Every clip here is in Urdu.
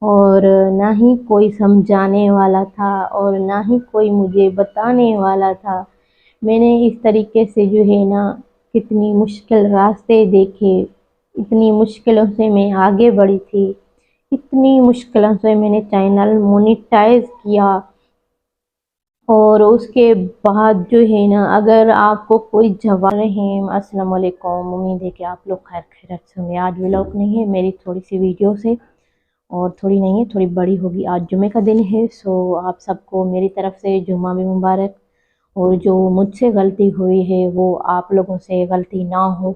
اور نہ ہی کوئی سمجھانے والا تھا اور نہ ہی کوئی مجھے بتانے والا تھا۔ میں نے اس طریقے سے جو ہے نا کتنی مشکل راستے دیکھے، اتنی مشکلوں سے میں آگے بڑھی تھی، اتنی مشکلوں سے میں نے چینل مونیٹائز کیا، اور اس کے بعد جو ہے نا اگر آپ کو کوئی جواب ہیں۔ السلام علیکم، امید ہے کہ آپ لوگ خیر خیریت سے ہوں گے۔ آج ولاگ نہیں ہے، میری تھوڑی سی ویڈیوز ہے، اور تھوڑی نہیں ہے، تھوڑی بڑی ہوگی۔ آج جمعے کا دن ہے، سو آپ سب کو میری طرف سے جمعہ بھی مبارک۔ اور جو مجھ سے غلطی ہوئی ہے وہ آپ لوگوں سے غلطی نہ ہو،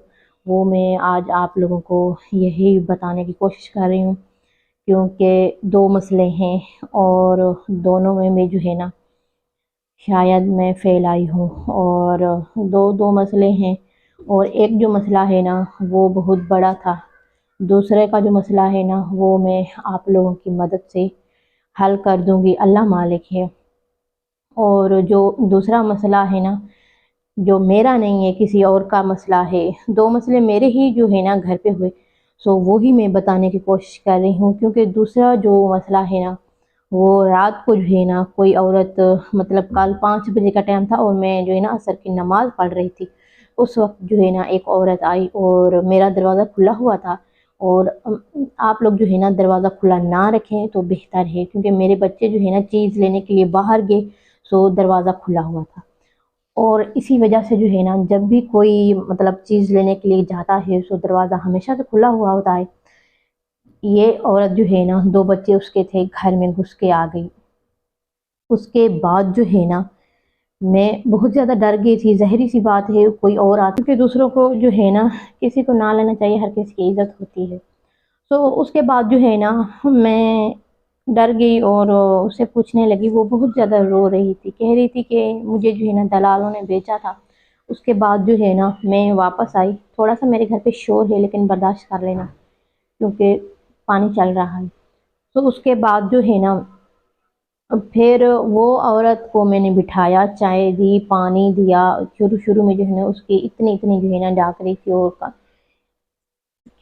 وہ میں آج آپ لوگوں کو یہی بتانے کی کوشش کر رہی ہوں، کیونکہ دو مسئلے ہیں اور دونوں میں جو ہے نا شاید میں فیل آئی ہوں، اور دو مسئلے ہیں، اور ایک جو مسئلہ ہے نا وہ بہت بڑا تھا، دوسرے کا جو مسئلہ ہے نا وہ میں آپ لوگوں کی مدد سے حل کر دوں گی، اللہ مالک ہے۔ اور جو دوسرا مسئلہ ہے نا جو میرا نہیں ہے، کسی اور کا مسئلہ ہے، دو مسئلے میرے ہی جو ہے نا گھر پہ ہوئے، سو وہی میں بتانے کی کوشش کر رہی ہوں، کیونکہ دوسرا جو مسئلہ ہے نا وہ رات کو جو ہے نا کوئی عورت، مطلب کل 5 بجے کا ٹائم تھا اور میں جو ہے نا عصر کی نماز پڑھ رہی تھی، اس وقت جو ہے نا ایک عورت آئی اور میرا دروازہ کھلا ہوا تھا، اور آپ لوگ جو ہے نا دروازہ کھلا نہ رکھیں تو بہتر ہے، کیونکہ میرے بچے جو ہے نا چیز لینے کے لیے باہر گئے، سو دروازہ کھلا ہوا تھا، اور اسی وجہ سے جو ہے نا جب بھی کوئی مطلب چیز لینے کے لیے جاتا ہے سو دروازہ ہمیشہ سے کھلا ہوا ہوتا ہے۔ یہ عورت جو ہے نا 2 بچے اس کے تھے، گھر میں گھس کے آ گئی۔ اس کے بعد جو ہے نا میں بہت زیادہ ڈر گئی تھی، ظاہری سی بات ہے کوئی اور آتا کہ دوسروں کو جو ہے نا کسی کو نہ لینا چاہیے، ہر کسی کی عزت ہوتی ہے۔ تو اس کے بعد جو ہے نا میں ڈر گئی اور اسے پوچھنے لگی، وہ بہت زیادہ رو رہی تھی، کہہ رہی تھی کہ مجھے جو ہے نا دلالوں نے بیچا تھا۔ اس کے بعد جو ہے نا میں واپس آئی، تھوڑا سا میرے گھر پہ شور ہے لیکن برداشت کر لینا کیونکہ پانی چل رہا ہے۔ تو اس کے بعد جو ہے نا پھر وہ عورت کو میں نے بٹھایا، چائے دی، پانی دیا، شروع میں جو ہے نا اس کی اتنی جو ہے نا ڈاک رہی تھی، اور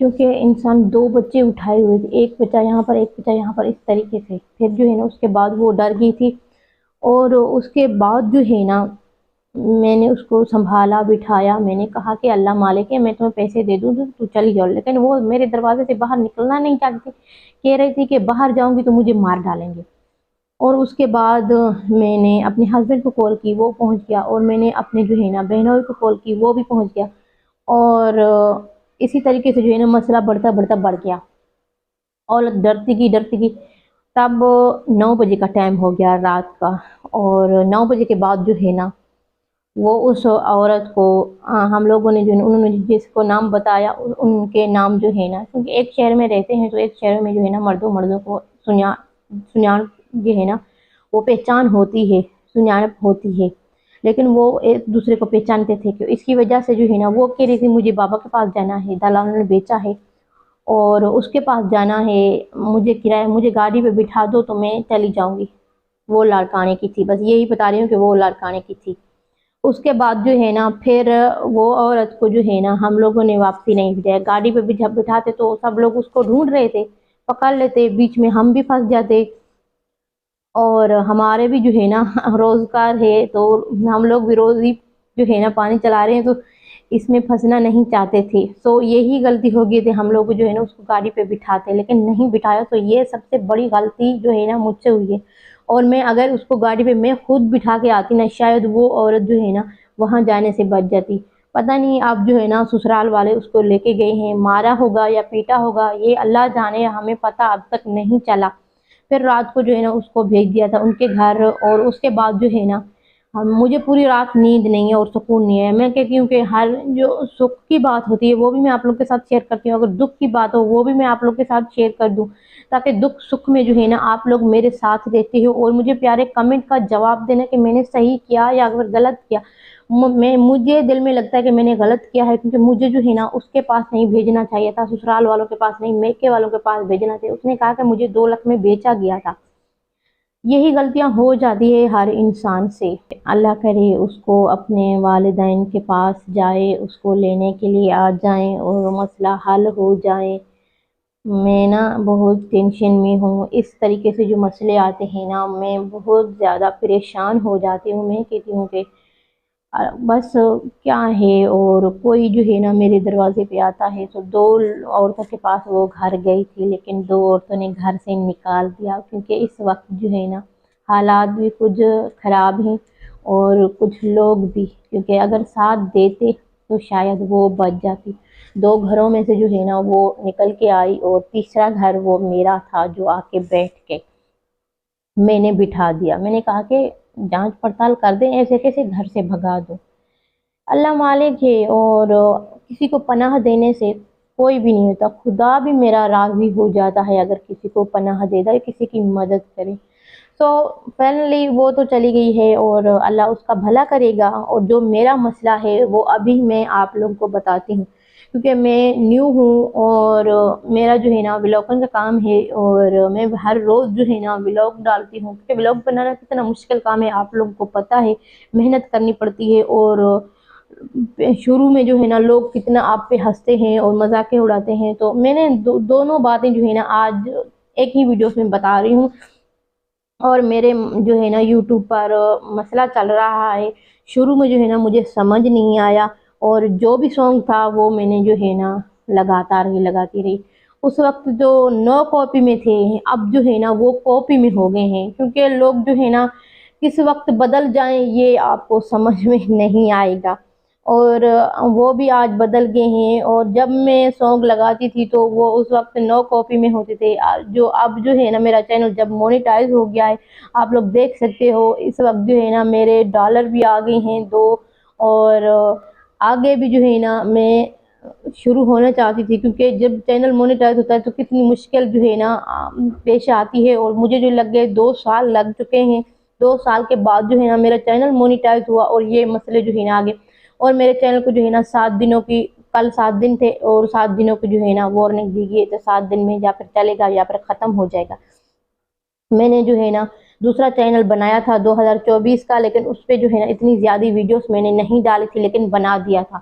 کیونکہ انسان 2 بچے اٹھائے ہوئے تھے، ایک بچہ یہاں پر ایک بچہ یہاں پر، اس طریقے سے پھر جو ہے نا اس کے بعد وہ ڈر گئی تھی، اور اس کے بعد جو ہے نا میں نے اس کو سنبھالا، بٹھایا، میں نے کہا کہ اللہ مالک ہے، میں تمہیں پیسے دے دوں تو چلی جاؤ، لیکن وہ میرے دروازے سے باہر نکلنا نہیں چاہتی تھی، کہہ رہی تھی کہ باہر جاؤں گی تو مجھے مار ڈالیں گے۔ اور اس کے بعد میں نے اپنے ہسبینڈ کو کال کی، وہ پہنچ گیا، اور میں نے اپنے جو ہے نا بہنوئی کو کال کی، وہ بھی پہنچ گیا، اور اسی طریقے سے جو ہے نا مسئلہ بڑھ گیا، اور ڈرتی گئی، تب 9 بجے کا ٹائم ہو گیا رات کا، اور 9 بجے کے بعد جو ہے نا وہ اس عورت کو ہم لوگوں نے جو ہے نا انہوں نے جس کو نام بتایا ان کے نام جو ہے نا، کیونکہ ایک شہر میں رہتے ہیں تو ایک شہر میں جو ہے نا مردوں کو سنیان جو ہے نا وہ پہچان ہوتی ہے، سنیانپ ہوتی ہے، لیکن وہ ایک دوسرے کو پہچانتے تھے، کہ اس کی وجہ سے جو ہے نا وہ کہہ رہی تھی مجھے بابا کے پاس جانا ہے، دلالوں نے بیچا ہے اور اس کے پاس جانا ہے، مجھے گاڑی پہ بٹھا دو تو میں چلی جاؤں گی۔ وہ لاڑکانے کی تھی، بس یہی بتا رہی ہوں کہ وہ لاڑکانے کی تھی۔ اس کے بعد جو ہے نا پھر وہ عورت کو جو ہے نا ہم لوگوں نے واپسی نہیں بھیجا، گاڑی پہ بھی جب بٹھاتے تو سب لوگ اس کو ڈھونڈ رہے تھے، پکڑ لیتے، بیچ میں ہم بھی پھنس جاتے، اور ہمارے بھی جو ہے نا روزگار ہے تو ہم لوگ بھی روز ہی جو ہے نا پانی چلا رہے ہیں، تو اس میں پھنسنا نہیں چاہتے تھے، سو یہی غلطی ہو گئی تھی، ہم لوگ جو ہے نا اس کو گاڑی پہ بٹھاتے لیکن نہیں بٹھایا، تو یہ سب سے بڑی غلطی جو ہے نا مجھ سے ہوئی ہے، اور میں اگر اس کو گاڑی پہ میں خود بٹھا کے آتی نا، شاید وہ عورت جو ہے نا وہاں جانے سے بچ جاتی۔ پتہ نہیں اب جو ہے نا سسرال والے اس کو لے کے گئے ہیں، مارا ہوگا یا پیٹا ہوگا، یہ اللہ جانے، ہمیں پتہ اب تک نہیں چلا۔ پھر رات کو جو ہے نا اس کو بھیج دیا تھا ان کے گھر، اور اس کے بعد جو ہے نا مجھے پوری رات نیند نہیں ہے اور سکون نہیں ہے۔ میں کہتی ہوں کہ ہر جو سکھ کی بات ہوتی ہے وہ بھی میں آپ لوگ کے ساتھ شیئر کرتی ہوں، اگر دکھ کی بات ہو وہ بھی میں آپ لوگ کے ساتھ شیئر کر دوں، تاکہ دکھ سکھ میں جو ہے نا آپ لوگ میرے ساتھ رہتے ہو، اور مجھے پیارے کمنٹ کا جواب دینا کہ میں نے صحیح کیا یا اگر غلط کیا۔ مجھے دل میں لگتا ہے کہ میں نے غلط کیا ہے، کیونکہ مجھے جو ہے نا اس کے پاس نہیں بھیجنا چاہیے تھا، سسرال والوں کے پاس نہیں، میکے والوں کے پاس بھیجنا چاہیے۔ اس نے کہا کہ مجھے 2 لاکھ میں بیچا گیا تھا۔ یہی غلطیاں ہو جاتی ہے ہر انسان سے، اللہ کرے اس کو اپنے والدین کے پاس جائے، اس کو لینے کے لیے آ جائیں اور مسئلہ حل ہو جائے۔ میں نا بہت ٹینشن میں ہوں۔ اس طریقے سے جو مسئلے آتے ہیں نا، میں بہت زیادہ پریشان ہو جاتی ہوں۔ میں کہتی ہوں کہ بس کیا ہے، اور کوئی جو ہے نا میرے دروازے پہ آتا ہے تو دو عورتوں کے پاس وہ گھر گئی تھی، لیکن دو عورتوں نے گھر سے نکال دیا، کیونکہ اس وقت جو ہے نا حالات بھی کچھ خراب ہیں اور کچھ لوگ بھی، کیونکہ اگر ساتھ دیتے تو شاید وہ بچ جاتی۔ دو گھروں میں سے جو ہے نا وہ نکل کے آئی، اور تیسرا گھر وہ میرا تھا جو آ کے بیٹھ کے میں نے بٹھا دیا۔ میں نے کہا کہ جانچ پڑتال کر دیں، ایسے کیسے گھر سے بھگا دوں۔ اللہ مالک ہے، اور کسی کو پناہ دینے سے کوئی بھی نہیں ہوتا، خدا بھی میرا راضی ہو جاتا ہے اگر کسی کو پناہ دے دے، کسی کی مدد کرے۔ سو فائنلی وہ تو چلی گئی ہے، اور اللہ اس کا بھلا کرے گا۔ اور جو میرا مسئلہ ہے وہ ابھی میں آپ لوگوں کو بتاتی ہوں، کیونکہ میں نیو ہوں اور میرا جو ہے نا ولاگنگ کا کام ہے، اور میں ہر روز جو ہے نا ولاگ ڈالتی ہوں، کیونکہ ولاگ بنانا کتنا مشکل کام ہے آپ لوگوں کو پتہ ہے، محنت کرنی پڑتی ہے، اور شروع میں جو ہے نا لوگ کتنا آپ پہ ہنستے ہیں اور مذاقیں اڑاتے ہیں۔ تو میں نے دونوں باتیں جو ہے نا آج ایک ہی ویڈیوز میں بتا رہی ہوں۔ اور میرے جو ہے نا یوٹیوب پر مسئلہ چل رہا ہے، شروع میں جو ہے نا مجھے سمجھ نہیں آیا، اور جو بھی سانگ تھا وہ میں نے جو ہے نا لگاتی رہی۔ اس وقت جو نو کاپی میں تھے، اب جو ہے نا وہ کاپی میں ہو گئے ہیں، کیونکہ لوگ جو ہے نا کس وقت بدل جائیں یہ آپ کو سمجھ میں نہیں آئے گا، اور وہ بھی آج بدل گئے ہیں۔ اور جب میں سانگ لگاتی تھی تو وہ اس وقت نو کاپی میں ہوتے تھے، جو اب جو ہے نا میرا چینل جب مونیٹائز ہو گیا ہے، آپ لوگ دیکھ سکتے ہو اس وقت جو ہے نا میرے ڈالر بھی آ گئے ہیں 2، اور آگے بھی جو ہے نا میں شروع ہونا چاہتی تھی، کیونکہ جب چینل مونیٹائز ہوتا ہے تو کتنی مشکل جو ہے نا پیش آتی ہے، اور مجھے جو لگ گئے 2 سال لگ چکے ہیں۔ 2 سال کے بعد جو ہے نا میرا چینل مونیٹائز ہوا، اور یہ مسئلے جو ہے نا آگے، اور میرے چینل کو جو ہے نا 7 دنوں کی، کل 7 دن تھے، اور 7 دنوں کو جو ہے نا وارننگ دی گئی، تو 7 دن میں یا پھر چلے گا یا پھر ختم ہو جائے گا۔ میں نے جو ہے نا دوسرا چینل بنایا تھا 2024 کا، لیکن اس پہ جو ہے نا اتنی زیادہ ویڈیوز میں نے نہیں ڈالی تھی، لیکن بنا دیا تھا۔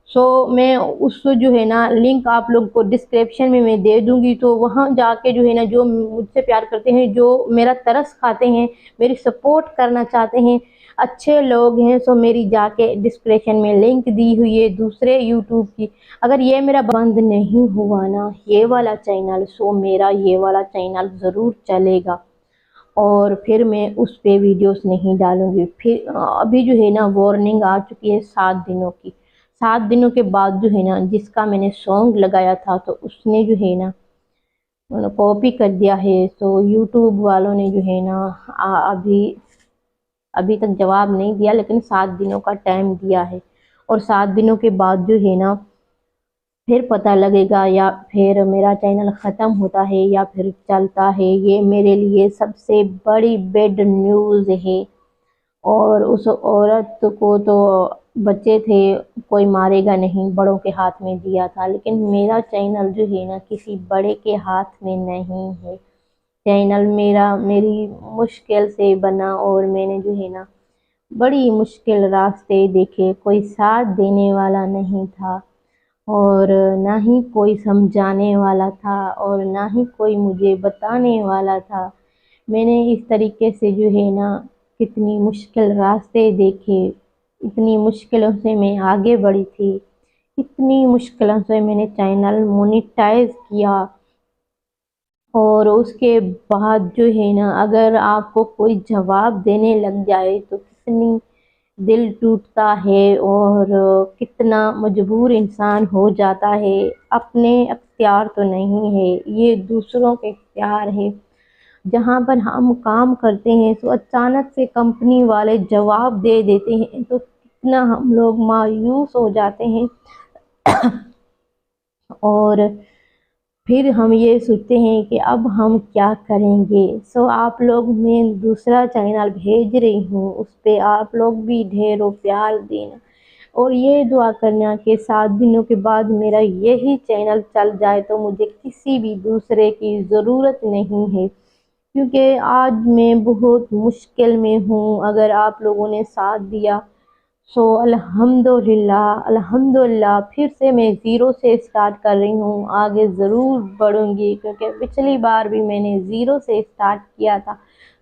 سو میں اس جو ہے نا لنک آپ لوگ کو ڈسکرپشن میں دے دوں گی، تو وہاں جا کے جو ہے نا جو مجھ سے پیار کرتے ہیں، جو میرا ترس کھاتے ہیں، میری سپورٹ کرنا چاہتے ہیں، اچھے لوگ ہیں، سو میری جا کے ڈسکرپشن میں لنک دی ہوئی ہے دوسرے یوٹیوب کی۔ اگر یہ میرا بند نہیں ہوا نا یہ والا چینل، سو میرا یہ والا چینل ضرور چلے گا، اور پھر میں اس پہ ویڈیوز نہیں ڈالوں گی۔ پھر ابھی جو ہے نا وارننگ آ چکی ہے 7 دنوں کی۔ 7 دنوں کے بعد جو ہے نا جس کا میں نے سانگ لگایا تھا تو اس نے جو ہے نا کاپی کر دیا ہے، تو یوٹیوب والوں نے جو ہے نا ابھی تک جواب نہیں دیا، لیکن 7 دنوں کا ٹائم دیا ہے، اور 7 دنوں کے بعد جو ہے نا پھر پتہ لگے گا، یا پھر میرا چینل ختم ہوتا ہے یا پھر چلتا ہے۔ یہ میرے لیے سب سے بڑی بیڈ نیوز ہے، اور اس عورت کو تو بچے تھے، کوئی مارے گا نہیں، بڑوں کے ہاتھ میں دیا تھا، لیکن میرا چینل جو ہے نا کسی بڑے کے ہاتھ میں نہیں ہے۔ چینل میری مشکل سے بنا، اور میں نے جو ہے نا بڑی مشکل راستے دیکھے، کوئی ساتھ دینے والا نہیں تھا، اور نہ ہی کوئی سمجھانے والا تھا، اور نہ ہی کوئی مجھے بتانے والا تھا۔ میں نے اس طریقے سے جو ہے نا کتنی مشکل راستے دیکھے، اتنی مشکلوں سے میں آگے بڑھی تھی، اتنی مشکلوں سے میں نے چینل مونیٹائز کیا، اور اس کے بعد جو ہے نا اگر آپ کو کوئی جواب دینے لگ جائے تو کتنی دل ٹوٹتا ہے، اور کتنا مجبور انسان ہو جاتا ہے۔ اپنے اختیار تو نہیں ہے، یہ دوسروں کے اختیار ہے۔ جہاں پر ہم کام کرتے ہیں تو اچانک سے کمپنی والے جواب دے دیتے ہیں، تو کتنا ہم لوگ مایوس ہو جاتے ہیں، اور پھر ہم یہ سوچتے ہیں کہ اب ہم کیا کریں گے۔ سو آپ لوگ، میں دوسرا چینل بھیج رہی ہوں، اس پہ آپ لوگ بھی ڈھیروں پیار دینا، اور یہ دعا کرنا کہ 7 دنوں کے بعد میرا یہی چینل چل جائے، تو مجھے کسی بھی دوسرے کی ضرورت نہیں ہے، کیونکہ آج میں بہت مشکل میں ہوں۔ اگر آپ لوگوں نے ساتھ دیا سو الحمدللہ پھر سے میں زیرو سے سٹارٹ کر رہی ہوں، آگے ضرور بڑھوں گی، کیونکہ پچھلی بار بھی میں نے زیرو سے سٹارٹ کیا تھا۔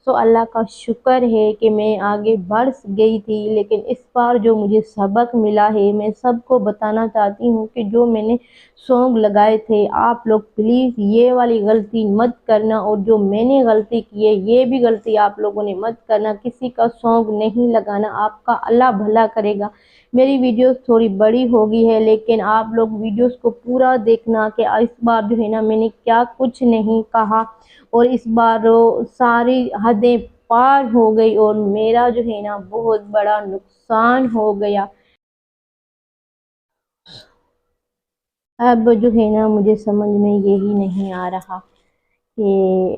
سو اللہ کا شکر ہے کہ میں آگے بڑھ گئی تھی، لیکن اس بار جو مجھے سبق ملا ہے میں سب کو بتانا چاہتی ہوں کہ جو میں نے سونگ لگائے تھے، آپ لوگ پلیز یہ والی غلطی مت کرنا، اور جو میں نے غلطی کی ہے یہ بھی غلطی آپ لوگوں نے مت کرنا، کسی کا سونگ نہیں لگانا، آپ کا اللہ بھلا کرے گا۔ میری ویڈیوز تھوڑی بڑی ہوگی ہے، لیکن آپ لوگ ویڈیوز کو پورا دیکھنا کہ اس بار جو ہے نا میں نے کیا کچھ نہیں کہا، اور اس بار ساری حدیں پار ہو گئی اور میرا جو ہے نا بہت بڑا نقصان ہو گیا۔ اب جو ہے نا مجھے سمجھ میں یہی نہیں آ رہا کہ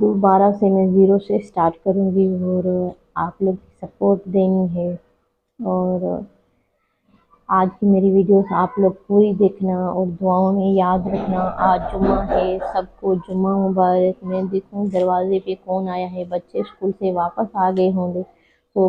دوبارہ سے میں زیرو سے سٹارٹ کروں گی، اور آپ لوگ سپورٹ دینی ہے، اور آج کی میری ویڈیوز آپ لوگ پوری دیکھنا اور دعاؤں میں یاد رکھنا۔ آج جمعہ ہے، سب کو جمعہ مبارک۔ میں دیکھوں دروازے پہ کون آیا ہے، بچے اسکول سے واپس آ گئے ہوں گے تو